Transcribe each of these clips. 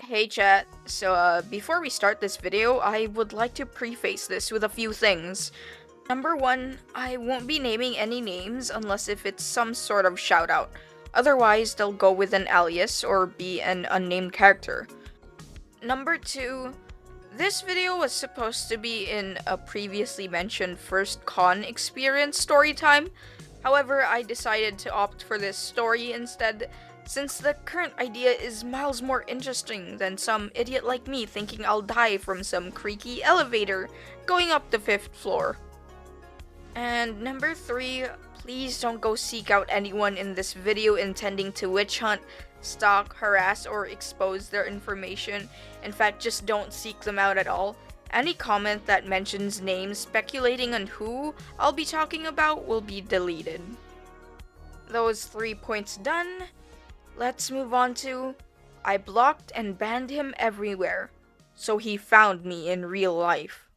Hey chat, before we start this video, I would like to preface this with a few things. Number one, I won't be naming any names unless if it's some sort of shout out. Otherwise, they'll go with an alias or be an unnamed character. Number two, this video was supposed to be in a previously mentioned first con experience story time. However, I decided to opt for this story instead, since the current idea is miles more interesting than some idiot like me thinking I'll die from some creaky elevator going up the 5th floor. And number 3, please don't go seek out anyone in this video intending to witch hunt, stalk, harass, or expose their information. In fact, just don't seek them out at all. Any comment that mentions names speculating on who I'll be talking about will be deleted. Those 3 points done, let's move on to I blocked and banned him everywhere, so he found me in real life.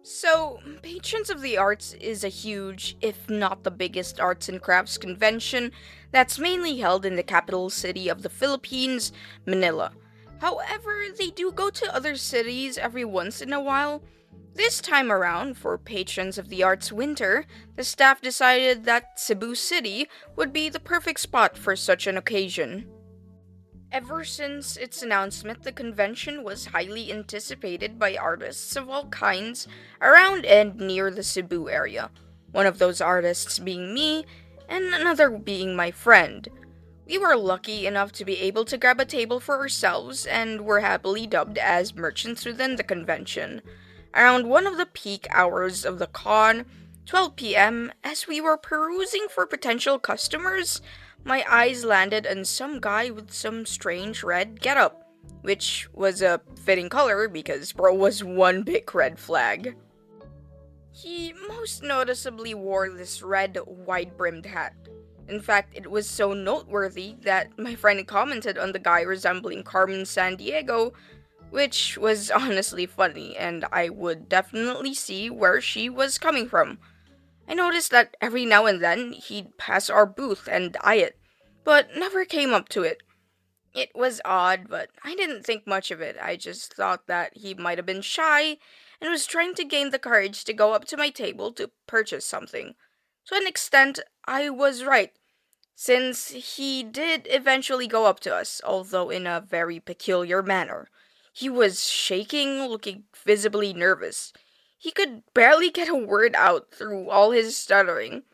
So, Patrons of the Arts is a huge, if not the biggest, arts and crafts convention that's mainly held in the capital city of the Philippines, Manila. However, they do go to other cities every once in a while. This time around, for Patrons of the Arts Winter, the staff decided that Cebu City would be the perfect spot for such an occasion. Ever since its announcement, the convention was highly anticipated by artists of all kinds around and near the Cebu area, one of those artists being me, and another being my friend. We were lucky enough to be able to grab a table for ourselves and were happily dubbed as merchants within the convention. Around one of the peak hours of the con, 12 p.m., as we were perusing for potential customers, my eyes landed on some guy with some strange red getup, which was a fitting color because bro was one big red flag. He most noticeably wore this red, wide-brimmed hat. In fact, it was so noteworthy that my friend commented on the guy resembling Carmen Sandiego, which was honestly funny, and I would definitely see where she was coming from. I noticed that every now and then he'd pass our booth and eye it, but never came up to it. It was odd, but I didn't think much of it. I just thought that he might have been shy and was trying to gain the courage to go up to my table to purchase something. To an extent, I was right, since he did eventually go up to us, although in a very peculiar manner. He was shaking, looking visibly nervous. He could barely get a word out through all his stuttering.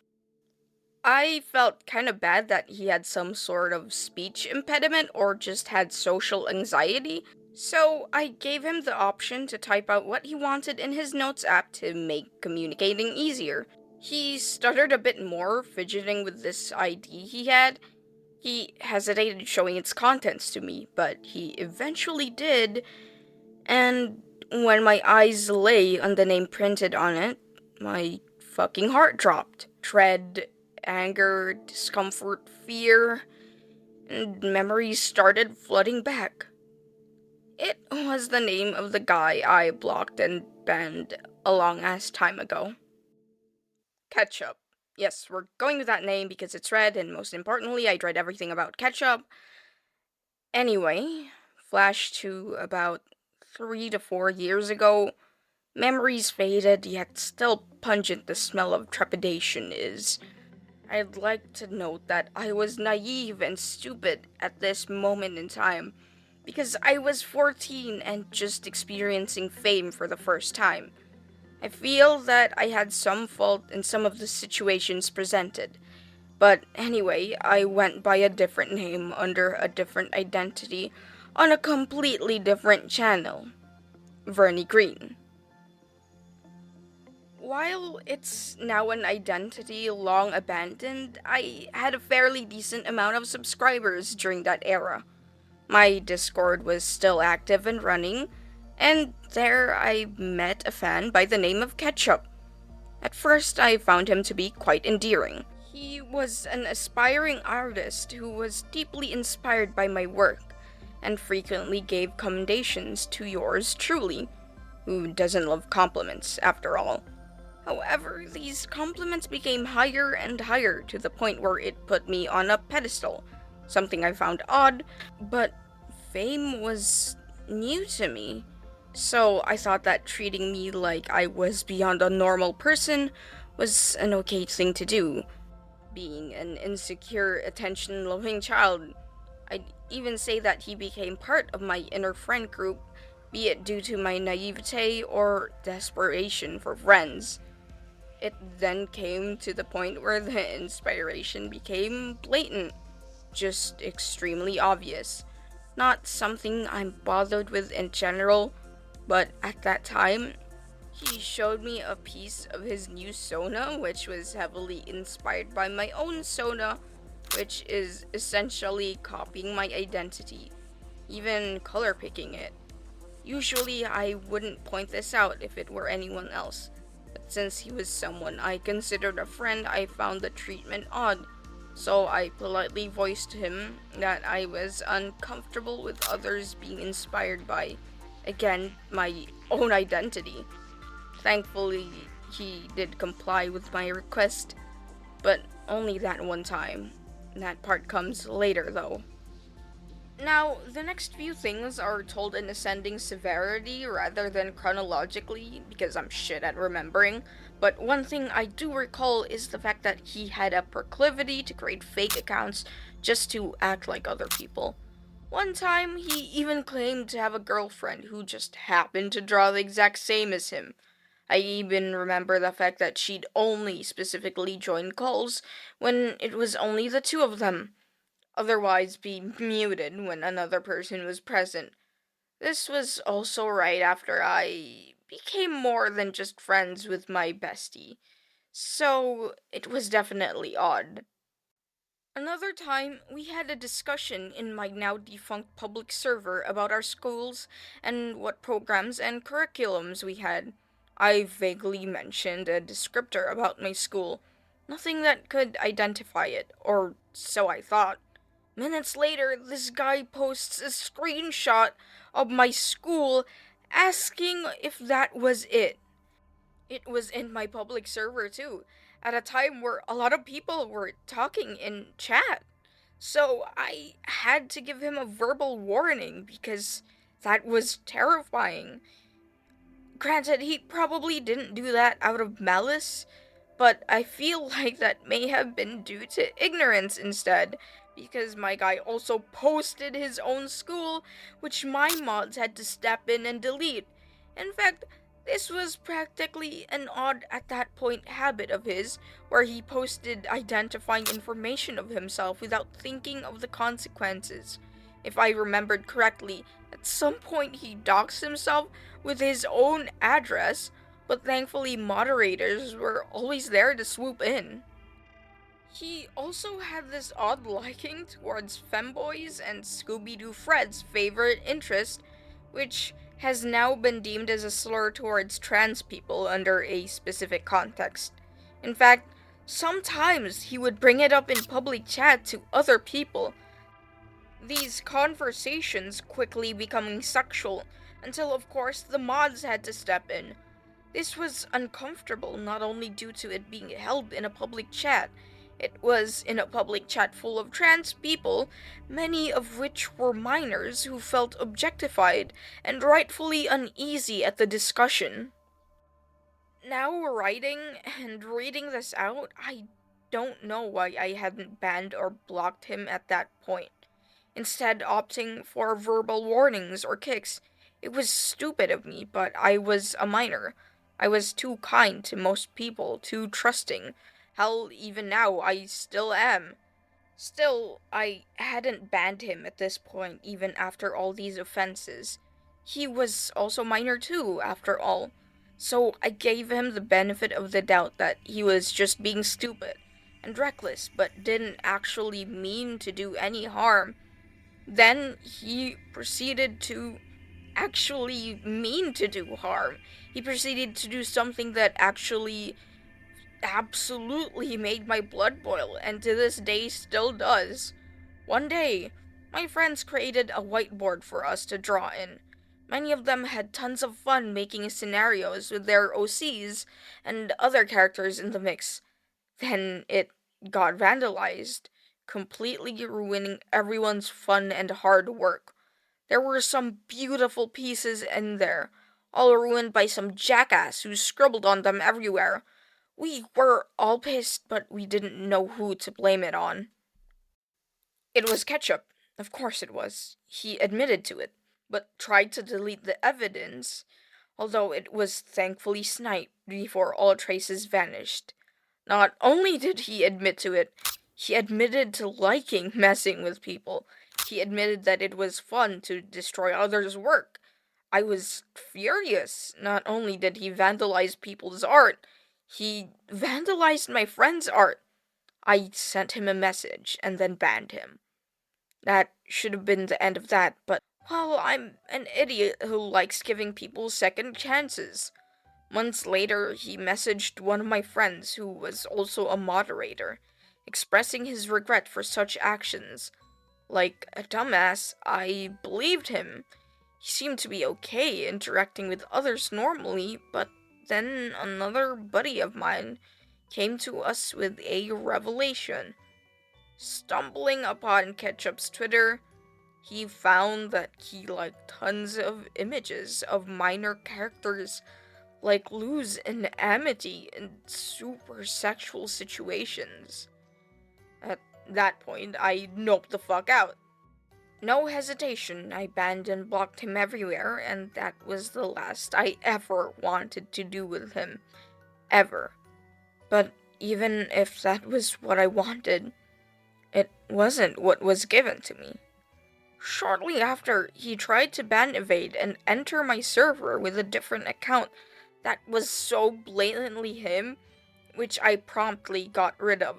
I felt kind of bad that he had some sort of speech impediment or just had social anxiety, so I gave him the option to type out what he wanted in his notes app to make communicating easier. He stuttered a bit more, fidgeting with this ID he had. He hesitated showing its contents to me, but he eventually did, and when my eyes lay on the name printed on it, my fucking heart dropped. Dread, anger, discomfort, fear, and memories started flooding back. It was the name of the guy I blocked and banned a long-ass time ago. Ketchup. Yes, we're going with that name because it's red, and most importantly, I dread everything about ketchup. Anyway, flash to about 3 to 4 years ago. Memories faded, yet still pungent the smell of trepidation is. I'd like to note that I was naive and stupid at this moment in time, because I was 14 and just experiencing fame for the first time. I feel that I had some fault in some of the situations presented, but anyway, I went by a different name under a different identity on a completely different channel. Vernie Green. While it's now an identity long abandoned, I had a fairly decent amount of subscribers during that era. My Discord was still active and running, and there I met a fan by the name of Ketchup. At first, I found him to be quite endearing. He was an aspiring artist who was deeply inspired by my work, and frequently gave commendations to yours truly, who doesn't love compliments, after all. However, these compliments became higher and higher to the point where it put me on a pedestal, something I found odd, but fame was new to me. So I thought that treating me like I was beyond a normal person was an okay thing to do. Being an insecure, attention loving child, I'd even say that he became part of my inner friend group, be it due to my naivete or desperation for friends. It then came to the point where the inspiration became blatant, just extremely obvious. Not something I'm bothered with in general, but at that time, he showed me a piece of his new Sona, which was heavily inspired by my own Sona, which is essentially copying my identity, even color picking it. Usually, I wouldn't point this out if it were anyone else, but since he was someone I considered a friend, I found the treatment odd. So I politely voiced to him that I was uncomfortable with others being inspired by, again, my own identity. Thankfully, he did comply with my request, but only that one time. That part comes later, though. Now, the next few things are told in ascending severity rather than chronologically, because I'm shit at remembering. But one thing I do recall is the fact that he had a proclivity to create fake accounts just to act like other people. One time, he even claimed to have a girlfriend who just happened to draw the exact same as him. I even remember the fact that she'd only specifically join calls when it was only the two of them, otherwise be muted when another person was present. This was also right after I became more than just friends with my bestie, so it was definitely odd. Another time, we had a discussion in my now defunct public server about our schools and what programs and curriculums we had. I vaguely mentioned a descriptor about my school, nothing that could identify it, or so I thought. Minutes later, this guy posts a screenshot of my school asking if that was it. It was in my public server too, at a time where a lot of people were talking in chat. So I had to give him a verbal warning because that was terrifying. Granted, he probably didn't do that out of malice, but I feel like that may have been due to ignorance instead, because my guy also posted his own school, which my mods had to step in and delete. In fact, this was practically an odd at that point habit of his, where he posted identifying information of himself without thinking of the consequences. If I remembered correctly, at some point he doxed himself with his own address, but thankfully moderators were always there to swoop in. He also had this odd liking towards femboys and Scooby Doo Fred's favorite interest, which has now been deemed as a slur towards trans people under a specific context. In fact, sometimes he would bring it up in public chat to other people, these conversations quickly becoming sexual, until of course the mods had to step in. This was uncomfortable not only due to it being held in a public chat, it was in a public chat full of trans people, many of which were minors who felt objectified and rightfully uneasy at the discussion. Now, writing and reading this out, I don't know why I hadn't banned or blocked him at that point, instead opting for verbal warnings or kicks. It was stupid of me, but I was a minor. I was too kind to most people, too trusting. Hell, even now, I still am. Still, I hadn't banned him at this point, even after all these offenses. He was also minor too, after all. So I gave him the benefit of the doubt that he was just being stupid and reckless, but didn't actually mean to do any harm. Then he proceeded to actually mean to do harm. He proceeded to do something that actually absolutely made my blood boil, and to this day still does. One day, my friends created a whiteboard for us to draw in. Many of them had tons of fun making scenarios with their OCs and other characters in the mix. Then it got vandalized. completely ruining everyone's fun and hard work. There were some beautiful pieces in there, all ruined by some jackass who scribbled on them everywhere. We were all pissed, but we didn't know who to blame it on. It was Ketchup. Of course it was. He admitted to it, but tried to delete the evidence, although it was thankfully sniped before all traces vanished. Not only did he admit to it, he admitted to liking messing with people. He admitted that it was fun to destroy others' work. I was furious. Not only did he vandalize people's art, he vandalized my friend's art. I sent him a message and then banned him. That should have been the end of that, but, well, I'm an idiot who likes giving people second chances. Months later, he messaged one of my friends, who was also a moderator, expressing his regret for such actions. Like a dumbass, I believed him. He seemed to be okay interacting with others normally, but then another buddy of mine came to us with a revelation. Stumbling upon Ketchup's Twitter, he found that he liked tons of images of minor characters like Luz and Amity in super sexual situations. At that point, I noped the fuck out. No hesitation, I banned and blocked him everywhere, and that was the last I ever wanted to do with him. Ever. But even if that was what I wanted, it wasn't what was given to me. Shortly after, he tried to ban evade and enter my server with a different account that was so blatantly him, which I promptly got rid of.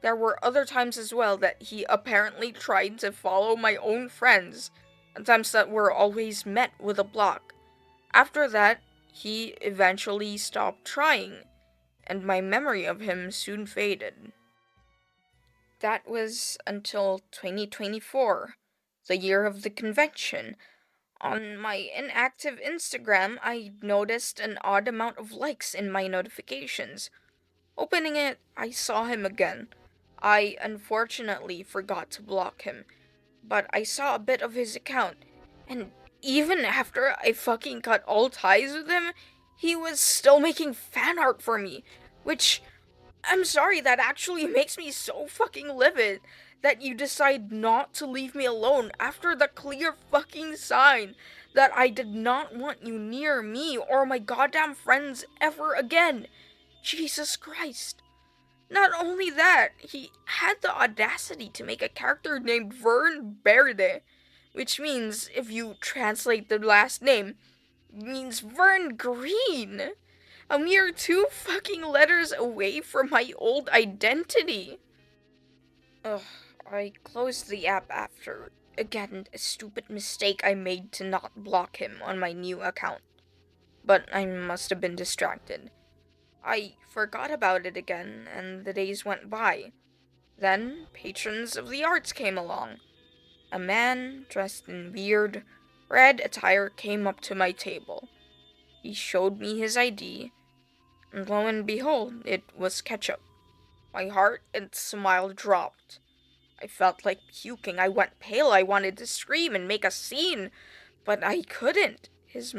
There were other times as well that he apparently tried to follow my own friends, and times that were always met with a block. After that, he eventually stopped trying, and my memory of him soon faded. That was until 2024, the year of the convention. On my inactive Instagram, I noticed an odd amount of likes in my notifications. Opening it, I saw him again. I unfortunately forgot to block him, but I saw a bit of his account, and even after I fucking cut all ties with him, he was still making fan art for me, which, I'm sorry, that actually makes me so fucking livid that you decide not to leave me alone after the clear fucking sign that I did not want you near me or my goddamn friends ever again. Jesus Christ. Not only that, he had the audacity to make a character named Vern Verde, which means, if you translate the last name, means Vern Green. A mere 2 fucking letters away from my old identity. Ugh, I closed the app after, again, a stupid mistake I made to not block him on my new account. But I must have been distracted. I forgot about it again, and the days went by. Then, patrons of the arts came along. A man, dressed in weird, red attire came up to my table. He showed me his ID, and lo and behold, it was Ketchup. My heart and smile dropped. I felt like puking. I went pale. I wanted to scream and make a scene, but I couldn't. His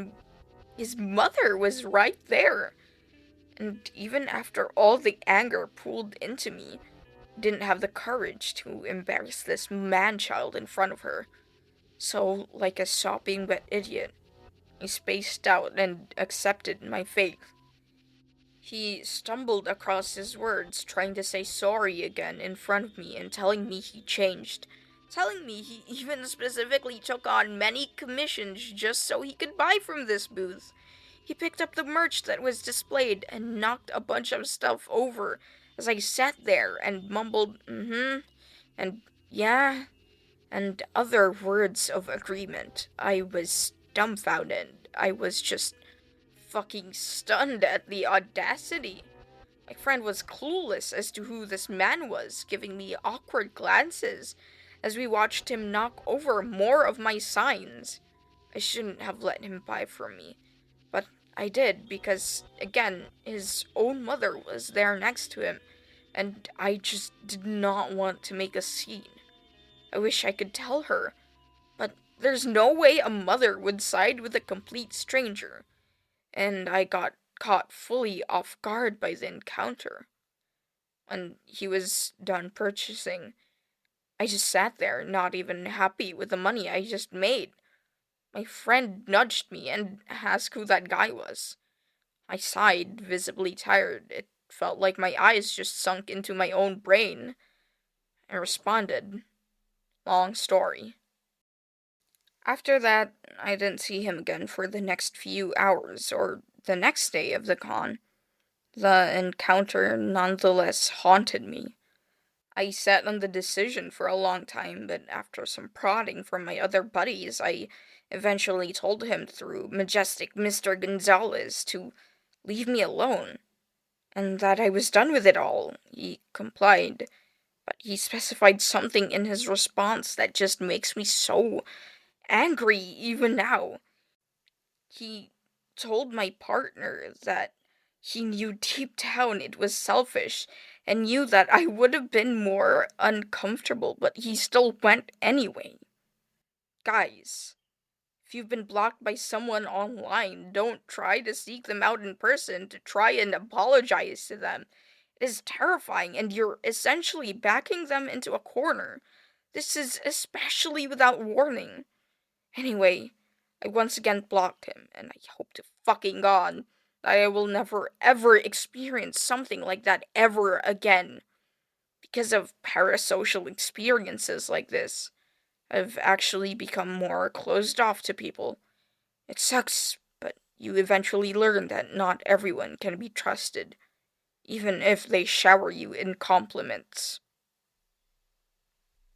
mother was right there. And even after all the anger poured into me, I didn't have the courage to embarrass this man-child in front of her. So, like a sopping wet idiot, I spaced out and accepted my fate. He stumbled across his words, trying to say sorry again in front of me and telling me he changed. Telling me he even specifically took on many commissions just so he could buy from this booth. He picked up the merch that was displayed and knocked a bunch of stuff over as I sat there and mumbled, and yeah, and other words of agreement. I was dumbfounded. I was just fucking stunned at the audacity. My friend was clueless as to who this man was, giving me awkward glances as we watched him knock over more of my signs. I shouldn't have let him buy from me, but I did because, again, his own mother was there next to him, and I just did not want to make a scene. I wish I could tell her, but there's no way a mother would side with a complete stranger, and I got caught fully off guard by the encounter. When he was done purchasing, I just sat there, not even happy with the money I just made. My friend nudged me and asked who that guy was. I sighed, visibly tired. It felt like my eyes just sunk into my own brain. I responded, long story. After that, I didn't see him again for the next few hours or the next day of the con. The encounter nonetheless haunted me. I sat on the decision for a long time, but after some prodding from my other buddies, I eventually told him through majestic Mr. Gonzalez to leave me alone, and that I was done with it all. He complied, but he specified something in his response that just makes me so angry even now. He told my partner that he knew deep down it was selfish and knew that I would have been more uncomfortable, but he still went anyway. Guys, if you've been blocked by someone online, don't try to seek them out in person to try and apologize to them. It is terrifying, and you're essentially backing them into a corner. This is especially without warning. Anyway, I once again blocked him, and I hope to fucking God that I will never ever experience something like that ever again. Because of parasocial experiences like this, I've actually become more closed off to people. It sucks, but you eventually learn that not everyone can be trusted, even if they shower you in compliments.